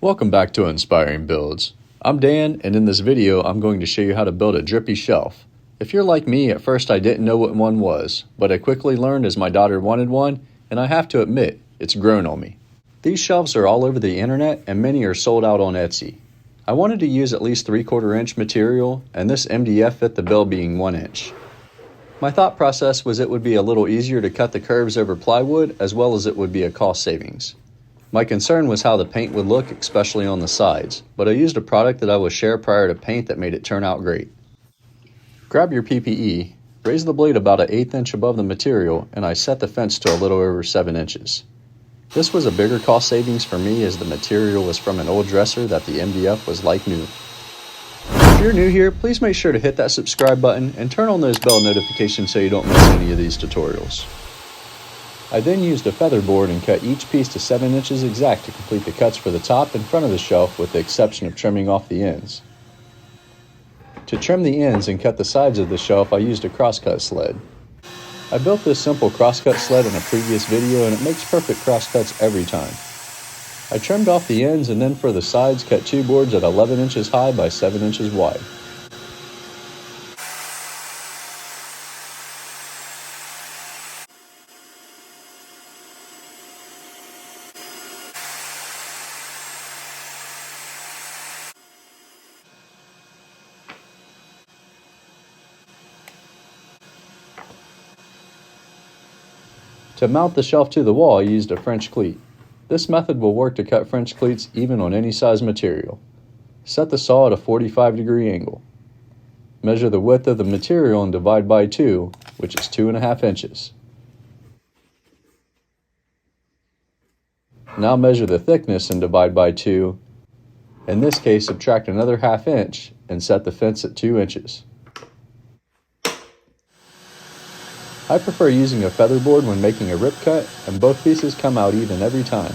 Welcome back to Inspiring Builds. I'm Dan, and in this video I'm going to show you how to build a drippy shelf. If you're like me, at first I didn't know what one was, but I quickly learned as my daughter wanted one, and I have to admit, it's grown on me. These shelves are all over the internet and many are sold out on Etsy. I wanted to use at least 3/4 inch material, and this MDF fit the bill being 1 inch. My thought process was it would be a little easier to cut the curves over plywood, as well as it would be a cost savings. My concern was how the paint would look, especially on the sides, but I used a product that I will share prior to paint that made it turn out great. Grab your PPE, raise the blade about 1/8 inch above the material, and I set the fence to a little over 7 inches. This was a bigger cost savings for me as the material was from an old dresser that the MDF was like new. If you're new here, please make sure to hit that subscribe button and turn on those bell notifications so you don't miss any of these tutorials. I then used a feather board and cut each piece to 7 inches exact to complete the cuts for the top and front of the shelf, with the exception of trimming off the ends. To trim the ends and cut the sides of the shelf, I used a crosscut sled. I built this simple crosscut sled in a previous video and it makes perfect crosscuts every time. I trimmed off the ends and then for the sides cut 2 boards at 11 inches high by 7 inches wide. To mount the shelf to the wall, I used a French cleat. This method will work to cut French cleats even on any size material. Set the saw at a 45-degree angle. Measure the width of the material and divide by 2, which is 2.5 inches. Now measure the thickness and divide by 2. In this case, subtract another 1/2 inch and set the fence at 2 inches. I prefer using a feather board when making a rip cut, and both pieces come out even every time.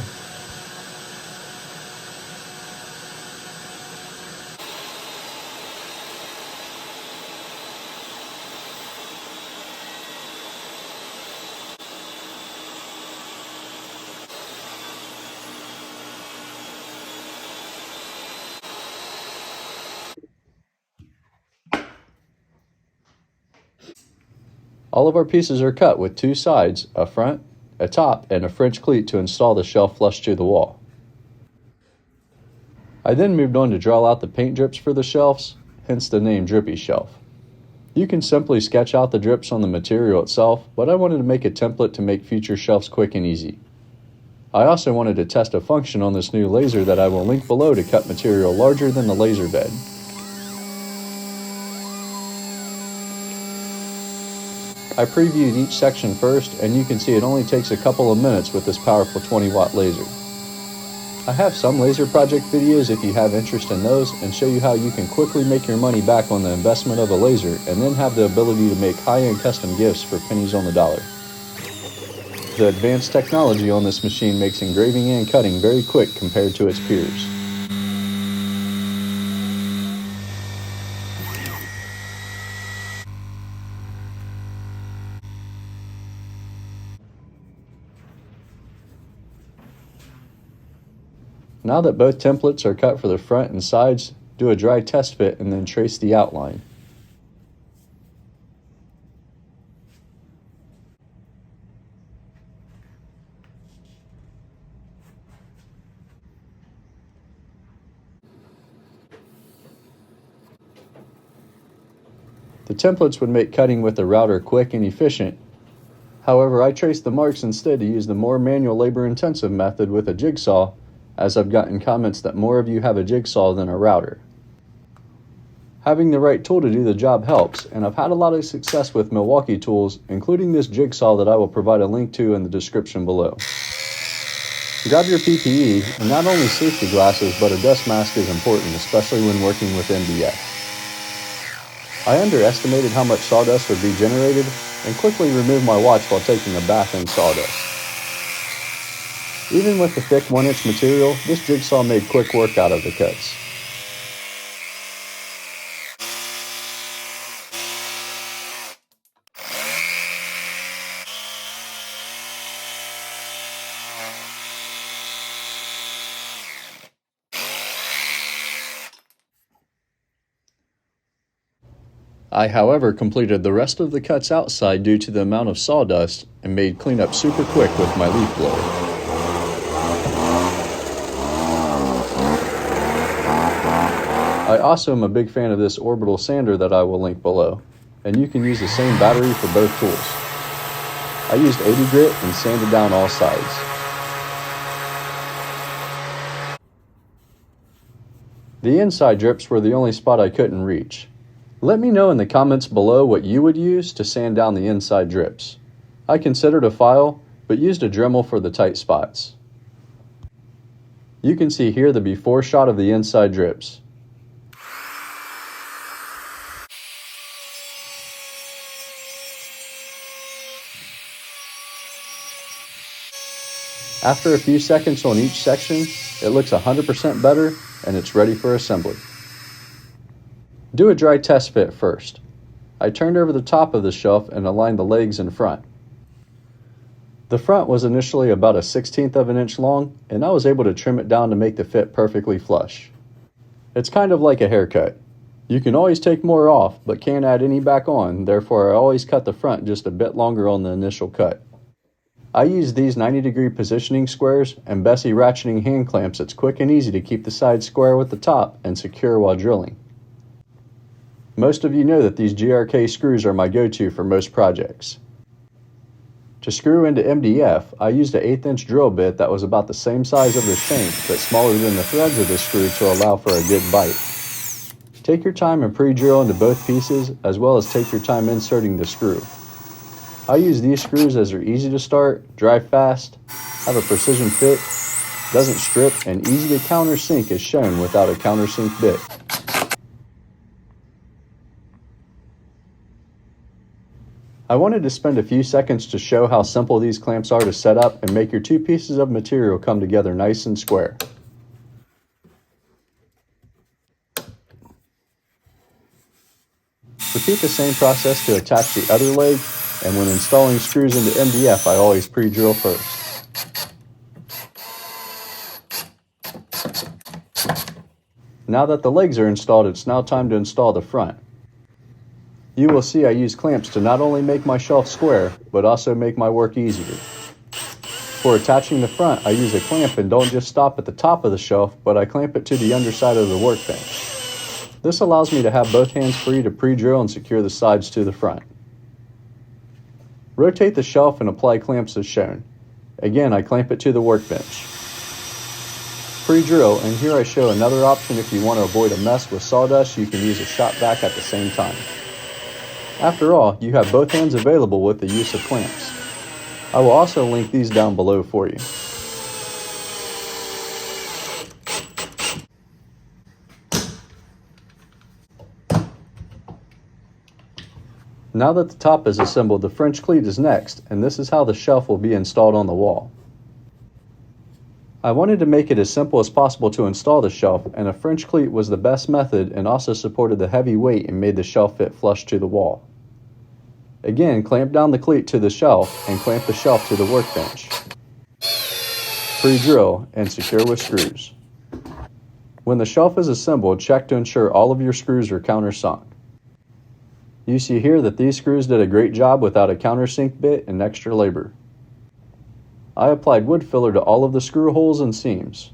All of our pieces are cut with 2 sides, a front, a top, and a French cleat to install the shelf flush to the wall. I then moved on to draw out the paint drips for the shelves, hence the name Drippy Shelf. You can simply sketch out the drips on the material itself, but I wanted to make a template to make future shelves quick and easy. I also wanted to test a function on this new laser that I will link below to cut material larger than the laser bed. I previewed each section first, and you can see it only takes a couple of minutes with this powerful 20-watt laser. I have some laser project videos if you have interest in those, and show you how you can quickly make your money back on the investment of a laser and then have the ability to make high-end custom gifts for pennies on the dollar. The advanced technology on this machine makes engraving and cutting very quick compared to its peers. Now that both templates are cut for the front and sides, do a dry test fit and then trace the outline. The templates would make cutting with the router quick and efficient. However, I traced the marks instead to use the more manual labor-intensive method with a jigsaw, as I've gotten comments that more of you have a jigsaw than a router. Having the right tool to do the job helps, and I've had a lot of success with Milwaukee tools, including this jigsaw that I will provide a link to in the description below. Grab your PPE, and not only safety glasses, but a dust mask is important, especially when working with MDF. I underestimated how much sawdust would be generated, and quickly removed my watch while taking a bath in sawdust. Even with the thick 1-inch material, this jigsaw made quick work out of the cuts. I, however, completed the rest of the cuts outside due to the amount of sawdust and made cleanup super quick with my leaf blower. I also am a big fan of this orbital sander that I will link below, and you can use the same battery for both tools. I used 80 grit and sanded down all sides. The inside drips were the only spot I couldn't reach. Let me know in the comments below what you would use to sand down the inside drips. I considered a file, but used a Dremel for the tight spots. You can see here the before shot of the inside drips. After a few seconds on each section, it looks 100% better and it's ready for assembly. Do a dry test fit first. I turned over the top of the shelf and aligned the legs in front. The front was initially about a 1/16 of an inch long, and I was able to trim it down to make the fit perfectly flush. It's kind of like a haircut. You can always take more off, but can't add any back on, therefore I always cut the front just a bit longer on the initial cut. I use these 90-degree positioning squares and Bessie ratcheting hand clamps. It's quick and easy to keep the sides square with the top and secure while drilling. Most of you know that these GRK screws are my go-to for most projects. To screw into MDF, I used an 1/8 inch drill bit that was about the same size of the shank but smaller than the threads of the screw to allow for a good bite. Take your time and pre-drill into both pieces as well as take your time inserting the screw. I use these screws as they're easy to start, dry fast, have a precision fit, doesn't strip, and easy to countersink as shown without a countersink bit. I wanted to spend a few seconds to show how simple these clamps are to set up and make your two pieces of material come together nice and square. Repeat the same process to attach the other leg, and when installing screws into MDF, I always pre-drill first. Now that the legs are installed, it's now time to install the front. You will see I use clamps to not only make my shelf square, but also make my work easier. For attaching the front, I use a clamp and don't just stop at the top of the shelf, but I clamp it to the underside of the workbench. This allows me to have both hands free to pre-drill and secure the sides to the front. Rotate the shelf and apply clamps as shown. Again, I clamp it to the workbench. Pre-drill, and here I show another option if you want to avoid a mess with sawdust. You can use a shop vac at the same time. After all, you have both hands available with the use of clamps. I will also link these down below for you. Now that the top is assembled, the French cleat is next, and this is how the shelf will be installed on the wall. I wanted to make it as simple as possible to install the shelf, and a French cleat was the best method and also supported the heavy weight and made the shelf fit flush to the wall. Again, clamp down the cleat to the shelf and clamp the shelf to the workbench. Pre-drill and secure with screws. When the shelf is assembled, check to ensure all of your screws are countersunk. You see here that these screws did a great job without a countersink bit and extra labor. I applied wood filler to all of the screw holes and seams.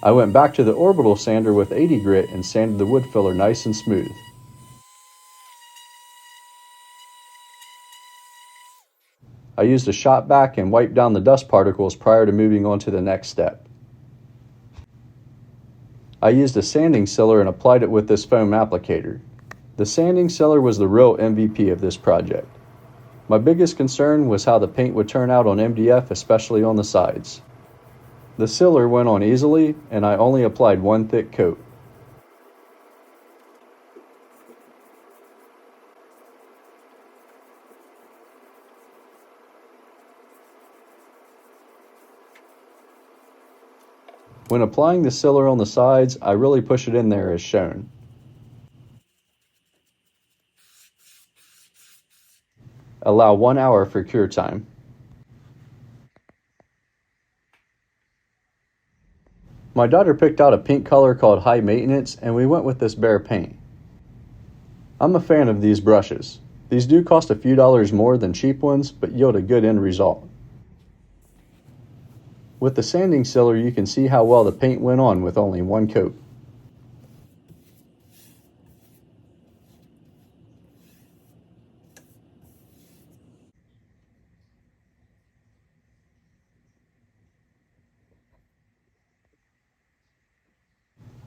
I went back to the orbital sander with 80 grit and sanded the wood filler nice and smooth. I used a shop vac and wiped down the dust particles prior to moving on to the next step. I used a sanding sealer and applied it with this foam applicator. The sanding sealer was the real MVP of this project. My biggest concern was how the paint would turn out on MDF, especially on the sides. The sealer went on easily, and I only applied one thick coat. When applying the sealer on the sides, I really push it in there as shown. Allow 1 hour for cure time. My daughter picked out a pink color called High Maintenance, and we went with this bare paint. I'm a fan of these brushes. These do cost a few dollars more than cheap ones, but yield a good end result. With the sanding sealer, you can see how well the paint went on with only one coat.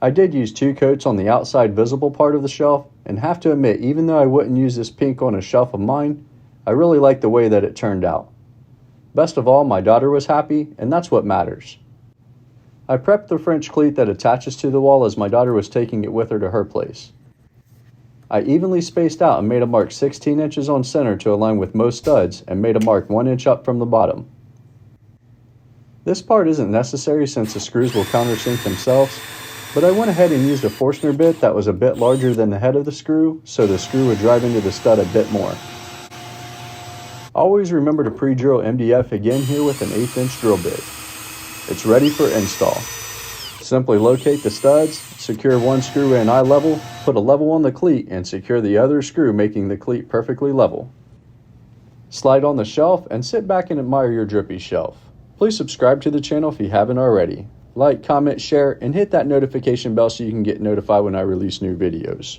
I did use 2 coats on the outside visible part of the shelf, and have to admit, even though I wouldn't use this pink on a shelf of mine, I really liked the way that it turned out. Best of all, my daughter was happy, and that's what matters. I prepped the French cleat that attaches to the wall as my daughter was taking it with her to her place. I evenly spaced out and made a mark 16 inches on center to align with most studs, and made a mark 1 inch up from the bottom. This part isn't necessary since the screws will countersink themselves, but I went ahead and used a Forstner bit that was a bit larger than the head of the screw, so the screw would drive into the stud a bit more. Always remember to pre-drill MDF again here with an 1/8 inch drill bit. It's ready for install. Simply locate the studs, secure one screw in eye level, put a level on the cleat, and secure the other screw, making the cleat perfectly level. Slide on the shelf and sit back and admire your Drippy shelf. Please subscribe to the channel if you haven't already. Like, comment, share, and hit that notification bell so you can get notified when I release new videos.